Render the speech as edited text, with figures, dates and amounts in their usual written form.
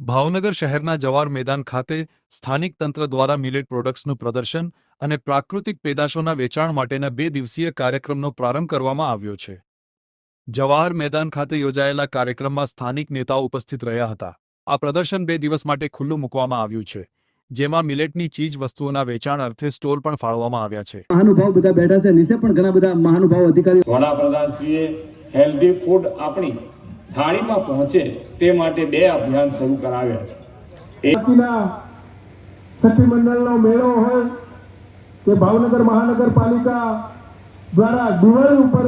ભાવનગર શહેરના જવાહર મેદાન ખાતે સ્થાનિક તંત્ર દ્વારા મિલેટ પ્રોડક્ટ્સનું પ્રદર્શન અને પ્રાકૃતિક પેદાશોના વેચાણ માટેના 2 દિવસીય કાર્યક્રમનો પ્રારંભ કરવામાં આવ્યો છે। જવાહર મેદાન ખાતે યોજાયેલા કાર્યક્રમમાં સ્થાનિક નેતાઓ ઉપસ્થિત રહ્યા હતા। આ પ્રદર્શન 2 દિવસ માટે ખુલ્લું મૂકવામાં આવ્યું છે, જેમાં મિલેટની ચીજ વસ્તુઓના વેચાણ અર્થે સ્ટોલ પણ ફાળવવામાં આવ્યા છે। મહાનુભાવ બધા બેઠા છે, નીચે પણ ઘણા બધા મહાનુભાવ અધિકારીઓ। વડાપ્રધાનશ્રીએ હેલ્ધી ફૂડ આપણી થાળીમાં પહોંચે તે માટે 2 અભિયાન શરૂ કરાવ્યા છે। સખી મંડળનો મેળો હોય કે ભાવનગર મહાનગરપાલિકા દ્વારા દિવાળી ઉપર